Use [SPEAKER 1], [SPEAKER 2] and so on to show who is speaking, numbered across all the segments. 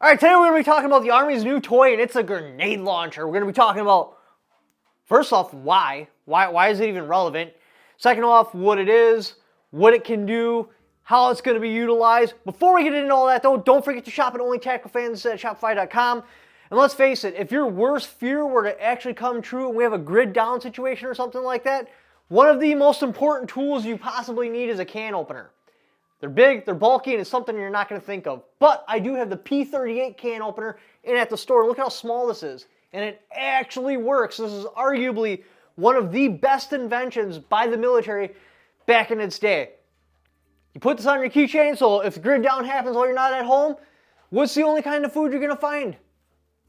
[SPEAKER 1] All right, today we're going to be talking about the Army's new toy, and it's a grenade launcher. We're going to be talking about, first off, why is it even relevant? Second off, what it is, what it can do, how it's going to be utilized. Before we get into all that, though, don't forget to shop at OnlyTacticalFans at Shopify.com. And let's face it, if your worst fear were to actually come true and we have a grid down situation or something like that, one of the most important tools you possibly need is a can opener. They're big, they're bulky, and it's something you're not going to think of. But I do have the P38 can opener in at the store. Look how small this is. And it actually works. This is arguably one of the best inventions by the military back in its day. You put this on your keychain, so if the grid down happens while you're not at home, what's the only kind of food you're going to find?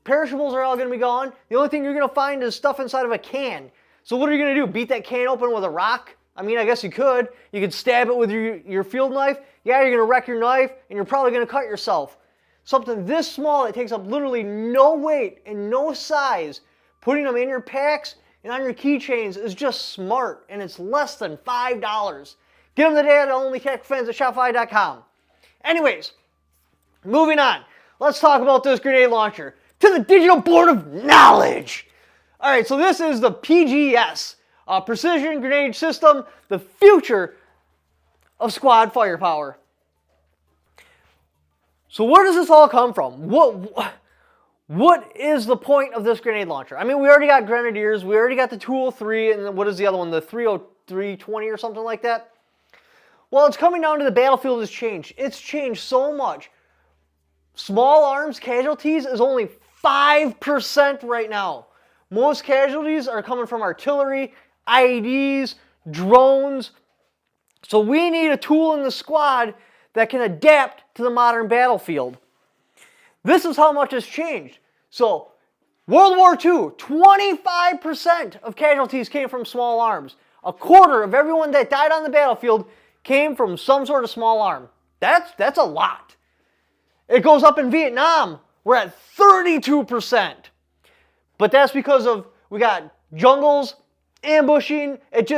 [SPEAKER 1] Perishables are all going to be gone. The only thing you're going to find is stuff inside of a can. So what are you going to do? Beat that can open with a rock? I mean, I guess you could. You could stab it with your field knife. Yeah, you're going to wreck your knife, and you're probably going to cut yourself. Something this small that takes up literally no weight and no size, putting them in your packs and on your keychains is just smart, and it's less than $5. Get them today at OnlyTacticalFans at Shopify.com. Anyways, moving on. Let's talk about this grenade launcher. To the Digital Board of Knowledge. All right, so this is the PGS. Precision Grenade System, the future of squad firepower. So where does this all come from? What is the point of this grenade launcher? I mean, we already got Grenadiers, we already got the 203, and then what is the other one, the 30320 or something like that? Well, it's coming down to the battlefield has changed. It's changed so much. Small arms casualties is only 5% right now. Most casualties are coming from artillery, IEDs, drones. So we need a tool in the squad that can adapt to the modern battlefield. This is how much has changed. So World War II, 25% of casualties came from small arms. A quarter of everyone that died on the battlefield came from some sort of small arm. That's a lot. It goes up in Vietnam. We're at 32%. But that's because of, we got jungles, ambushing. It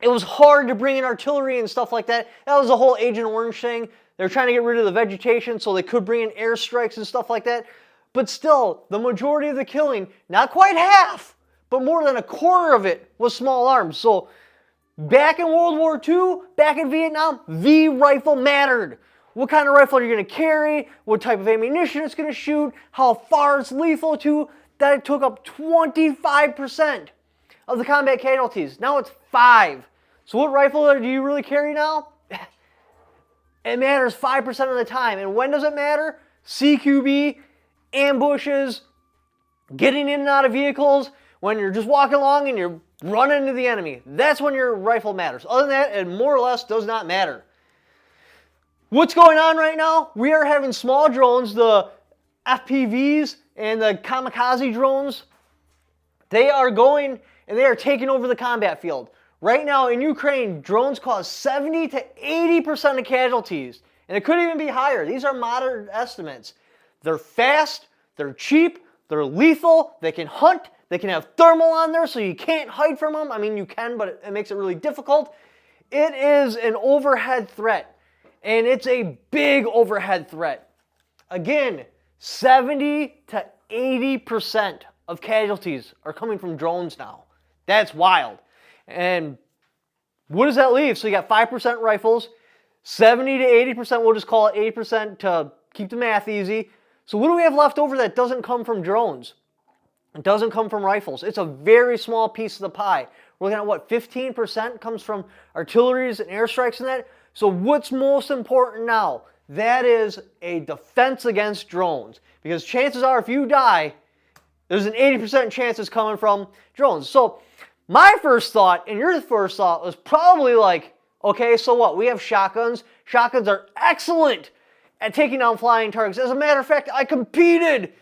[SPEAKER 1] was hard to bring in artillery and stuff like that. That was the whole Agent Orange thing. They were trying to get rid of the vegetation so they could bring in airstrikes and stuff like that. But still, the majority of the killing, not quite half, but more than a quarter of it was small arms. So back in World War II, back in Vietnam, the rifle mattered. What kind of rifle are you going to carry? What type of ammunition it's going to shoot? How far it's lethal to? That took up 25% of the combat casualties. Now it's 5%. So what rifle do you really carry now? It matters 5% of the time. And when does it matter? CQB, ambushes, getting in and out of vehicles, when you're just walking along and you're running into the enemy. That's when your rifle matters. Other than that, it more or less does not matter. What's going on right now? We are having small drones, the FPVs and the kamikaze drones. They are going and they are taking over the combat field. Right now in Ukraine, drones cause 70 to 80% of casualties. And it could even be higher. These are moderate estimates. They're fast, they're cheap, they're lethal, they can hunt, they can have thermal on there so you can't hide from them. I mean, you can, but it makes it really difficult. It is an overhead threat. And it's a big overhead threat. Again, 70 to 80% of casualties are coming from drones now. That's wild. And what does that leave? So you got 5% rifles, 70 to 80%, we'll just call it 80% to keep the math easy. So what do we have left over that doesn't come from drones? It doesn't come from rifles. It's a very small piece of the pie. We're looking at what, 15% comes from artilleries and airstrikes and that? So what's most important now? That is a defense against drones. Because chances are if you die, there's an 80% chance it's coming from drones. So my first thought and your first thought was probably like, okay, so what? We have shotguns. Shotguns are excellent at taking down flying targets. As a matter of fact, I competed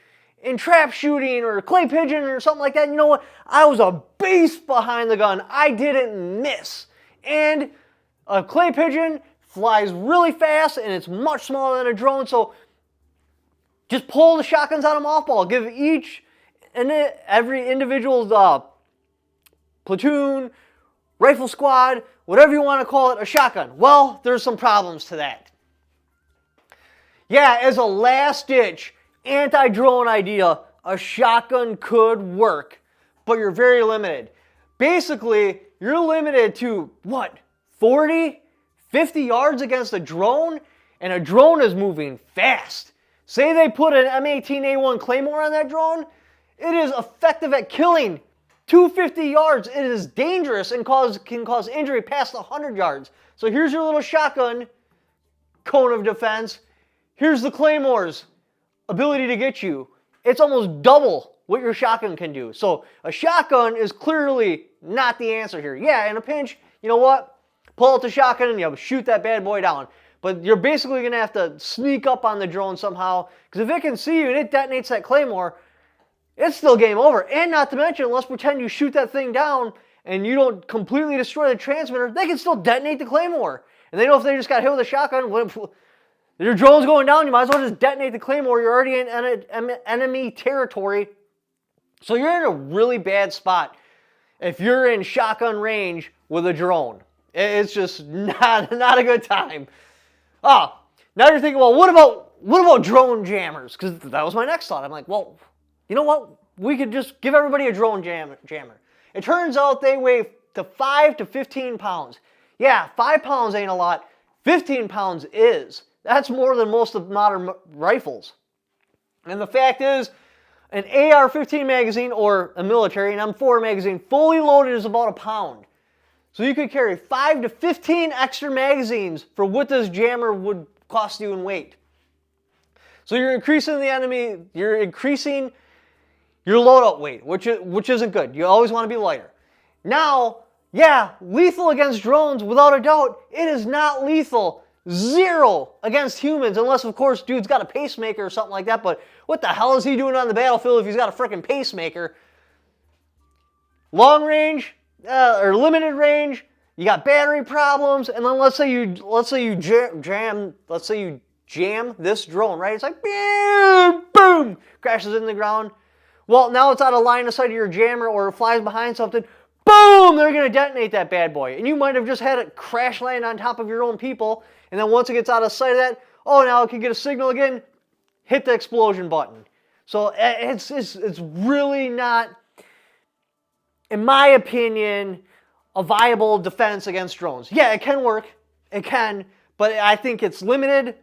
[SPEAKER 1] in trap shooting or clay pigeon or something like that. You know what? I was a beast behind the gun. I didn't miss. And a clay pigeon flies really fast and it's much smaller than a drone, so just pull the shotguns out of mothball. Give every individual's platoon, rifle squad, whatever you want to call it, a shotgun. Well, there's some problems to that. Yeah, as a last-ditch anti-drone idea, a shotgun could work, but you're very limited. Basically, you're limited to, what, 40, 50 yards against a drone? And a drone is moving fast. Say they put an M18A1 Claymore on that drone, it is effective at killing 250 yards. It is dangerous and can cause injury past 100 yards. So here's your little shotgun cone of defense. Here's the Claymore's ability to get you. It's almost double what your shotgun can do. So a shotgun is clearly not the answer here. Yeah, in a pinch, you know what? Pull out the shotgun and you shoot that bad boy down. But you're basically going to have to sneak up on the drone somehow. Because if it can see you and it detonates that Claymore, it's still game over. And not to mention, let's pretend you shoot that thing down and you don't completely destroy the transmitter, they can still detonate the Claymore. And they know if they just got hit with a shotgun, your drone's going down, you might as well just detonate the Claymore. You're already in enemy territory. So you're in a really bad spot if you're in shotgun range with a drone. It's just not a good time. Now you're thinking, well, what about drone jammers? Because that was my next thought. I'm like, well, you know what? We could just give everybody a drone jammer. It turns out they weigh to 5 to 15 pounds. Yeah, 5 pounds ain't a lot. 15 pounds is. That's more than most of modern rifles. And the fact is, an AR-15 magazine or a military, an M4 magazine, fully loaded is about a pound. So you could carry 5 to 15 extra magazines for what this jammer would cost you in weight. So you're increasing your loadout weight, which isn't good. You always want to be lighter. Now, yeah, lethal against drones, without a doubt. It is not lethal. 0 against humans, unless, of course, dude's got a pacemaker or something like that. But what the hell is he doing on the battlefield if he's got a freaking pacemaker? Long range, or limited range, you got battery problems, and then let's say you jam this drone, right? It's like boom, boom, crashes in the ground. Well, now it's out of line of sight of your jammer or it flies behind something. Boom! They're going to detonate that bad boy. And you might have just had it crash land on top of your own people. And then once it gets out of sight of that, oh, now it can get a signal again. Hit the explosion button. So it's really not, in my opinion, a viable defense against drones. Yeah, it can work. It can. But I think it's limited.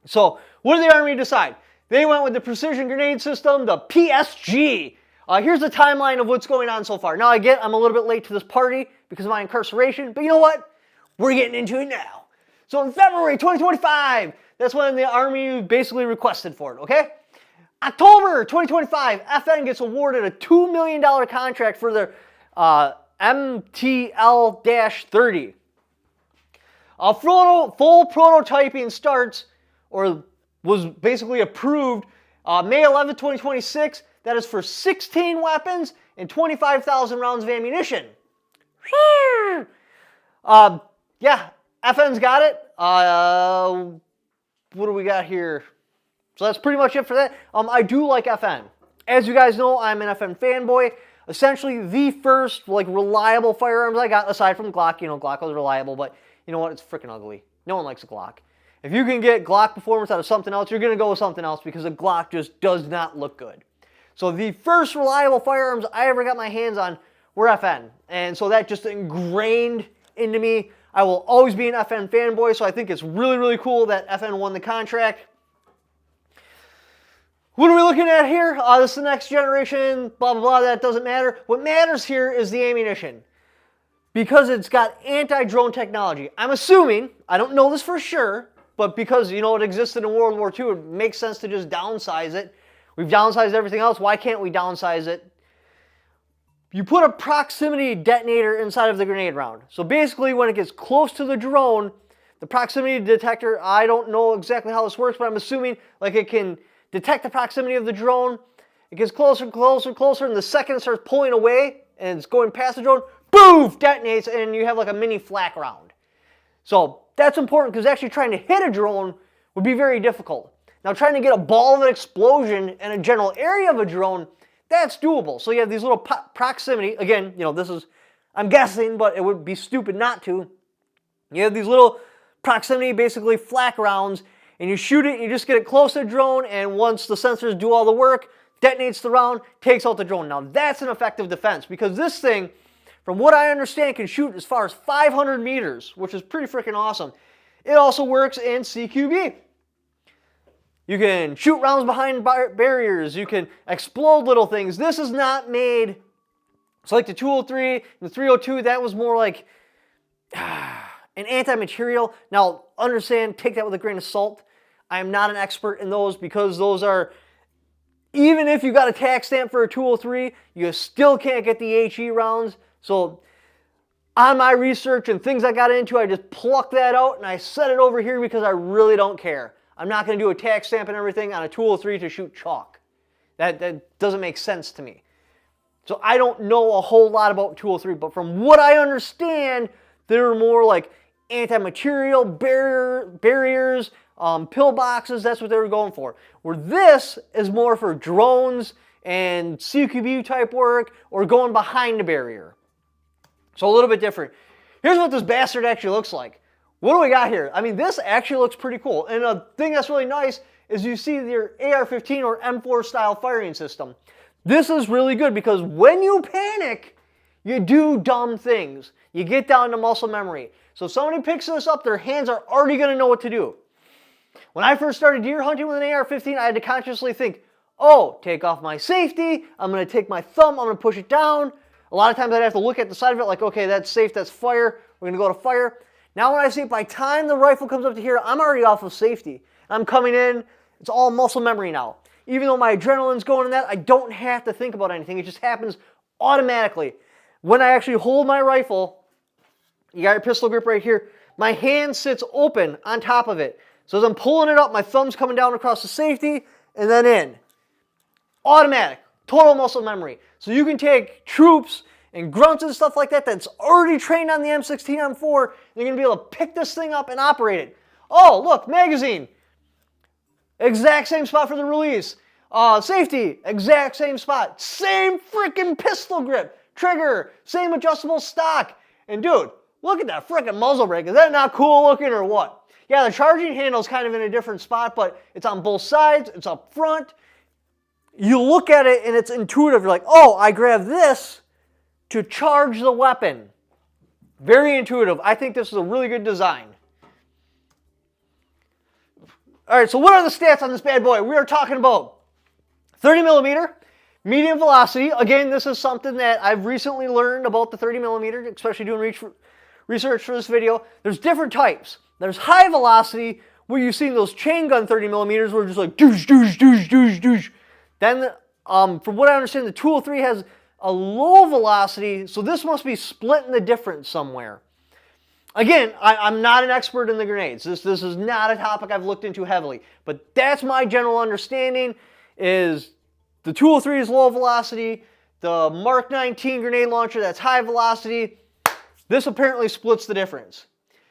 [SPEAKER 1] So what did the Army decide? They went with the precision grenade system, the PSG. Here's the timeline of what's going on so far. Now, I'm a little bit late to this party because of my incarceration, but you know what? We're getting into it now. So in February 2025, that's when the Army basically requested for it, okay? October 2025, FN gets awarded a $2 million contract for their MTL-30. Full prototyping starts, or was basically approved May 11, 2026. That is for 16 weapons and 25,000 rounds of ammunition. Yeah, FN's got it. What do we got here? So that's pretty much it for that. I do like FN. As you guys know, I'm an FN fanboy. Essentially, the first reliable firearms I got, aside from Glock. You know, Glock was reliable, but you know what? It's freaking ugly. No one likes a Glock. If you can get Glock performance out of something else, you're going to go with something else because a Glock just does not look good. So the first reliable firearms I ever got my hands on were FN. And so that just ingrained into me. I will always be an FN fanboy, so I think it's really, really cool that FN won the contract. What are we looking at here? This is the next generation, blah, blah, blah. That doesn't matter. What matters here is the ammunition. Because it's got anti-drone technology. I'm assuming, I don't know this for sure, but because, you know, it existed in World War II, it makes sense to just downsize it. We've downsized everything else. Why can't we downsize it? You put a proximity detonator inside of the grenade round. So basically, when it gets close to the drone, the proximity detector, I don't know exactly how this works, but I'm assuming it can detect the proximity of the drone. It gets closer and closer and closer, and the second it starts pulling away, and it's going past the drone, boom, detonates, and you have like a mini flak round. So that's important because actually trying to hit a drone would be very difficult. Now trying to get a ball of an explosion in a general area of a drone, that's doable. So you have these little proximity, again, you know, this is, I'm guessing, but it would be stupid not to. You have these little proximity, basically flak rounds, and you shoot it, you just get it close to the drone, and once the sensors do all the work, detonates the round, takes out the drone. Now that's an effective defense, because this thing, from what I understand, can shoot as far as 500 meters, which is pretty freaking awesome. It also works in CQB. You can shoot rounds behind barriers. You can explode little things. This is not made, it's like the 203 and the 302, that was more like an anti-material. Now, understand, take that with a grain of salt. I am not an expert in those, because those are, even if you got a tax stamp for a 203, you still can't get the HE rounds. So on my research and things I got into, I just plucked that out and I set it over here because I really don't care. I'm not going to do a tax stamp and everything on a 203 to shoot chalk. That doesn't make sense to me. So I don't know a whole lot about 203, but from what I understand, they're more like anti-material, barriers, pillboxes. That's what they were going for. Where this is more for drones and CQB type work, or going behind the barrier. So a little bit different. Here's what this bastard actually looks like. What do we got here? I mean, this actually looks pretty cool. And a thing that's really nice is you see your AR-15 or M4 style firing system. This is really good, because when you panic, you do dumb things. You get down to muscle memory. So if somebody picks this up, their hands are already going to know what to do. When I first started deer hunting with an AR-15, I had to consciously think, oh, take off my safety, I'm going to take my thumb, I'm going to push it down. A lot of times I'd have to look at the side of it like, okay, that's safe, that's fire, we're going to go to fire. Now when I see it, by the time the rifle comes up to here, I'm already off of safety. I'm coming in, it's all muscle memory now. Even though my adrenaline's going in that, I don't have to think about anything. It just happens automatically. When I actually hold my rifle, you got your pistol grip right here, my hand sits open on top of it. So as I'm pulling it up, my thumb's coming down across the safety and then in. Automatic, total muscle memory. So you can take troops and grunts and stuff like that that's already trained on the M16, M4, and you're going to be able to pick this thing up and operate it. Oh, look, magazine. Exact same spot for the release. Safety, exact same spot. Same freaking pistol grip. Trigger, same adjustable stock. And dude, look at that freaking muzzle brake. Is that not cool looking or what? Yeah, the charging handle's kind of in a different spot, but it's on both sides, it's up front. You look at it and it's intuitive. You're like, oh, I grab this to charge the weapon. Very intuitive. I think this is a really good design. All right, so what are the stats on this bad boy? We are talking about 30 millimeter, medium velocity. Again, this is something that I've recently learned about the 30 millimeter, especially doing research for this video. There's different types. There's high velocity, where you've seen those chain gun 30 millimeters, where it's just like douche, douche, douche, douche, douche. Then, from what I understand, the 203 has a low velocity, so this must be splitting the difference somewhere. Again, I'm not an expert in the grenades. This is not a topic I've looked into heavily, but that's my general understanding, is the 203 is low velocity, the Mark 19 grenade launcher, that's high velocity. This apparently splits the difference.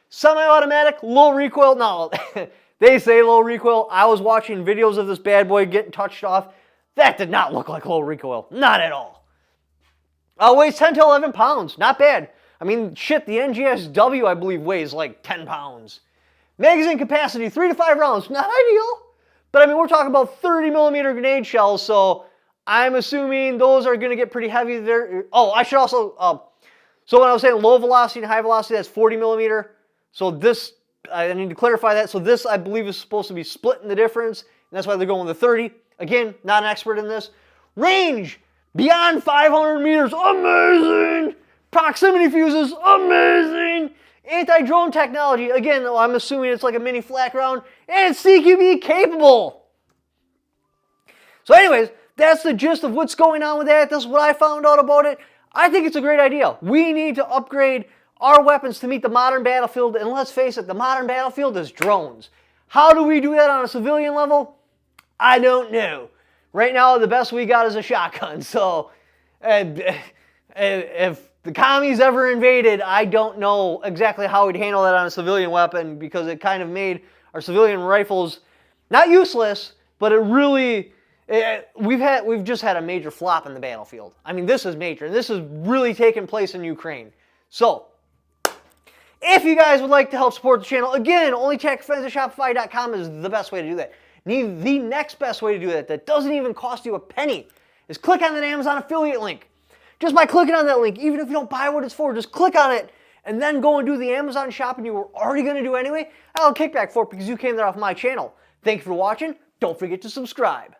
[SPEAKER 1] Semi-automatic, low recoil. No, they say low recoil. I was watching videos of this bad boy getting touched off. That did not look like low recoil. Not at all. Weighs 10 to 11 pounds. Not bad. I mean, shit, the NGSW, I believe, weighs like 10 pounds. Magazine capacity, 3 to 5 rounds. Not ideal. But, I mean, we're talking about 30 millimeter grenade shells, so I'm assuming those are going to get pretty heavy there. Oh, I should also... so when I was saying low velocity and high velocity, that's 40 millimeter. So this, I need to clarify that. So this, I believe, is supposed to be splitting the difference. And that's why they're going with the 30. Again, not an expert in this. Range, beyond 500 meters. Amazing. Proximity fuses, amazing. Anti-drone technology. Again, I'm assuming it's like a mini flak round. And it's CQB capable. So anyways, that's the gist of what's going on with that. This is what I found out about it. I think it's a great idea. We need to upgrade our weapons to meet the modern battlefield, and let's face it, the modern battlefield is drones. How do we do that on a civilian level? I don't know. Right now, the best we got is a shotgun, so if the commies ever invaded, I don't know exactly how we'd handle that on a civilian weapon, because it kind of made our civilian rifles not useless, but it really... we've just had a major flop in the battlefield. I mean, this is major, and this is really taking place in Ukraine. So, If you guys would like to help support the channel, again, only tech friends at Shopify.com is the best way to do that. The next best way to do that doesn't even cost you a penny is click on that Amazon affiliate link. Just by clicking on that link, even if you don't buy what it's for, just click on it and then go and do the Amazon shopping you were already going to do anyway. I'll kickback for it because you came there off my channel. Thank you for watching. Don't forget to subscribe.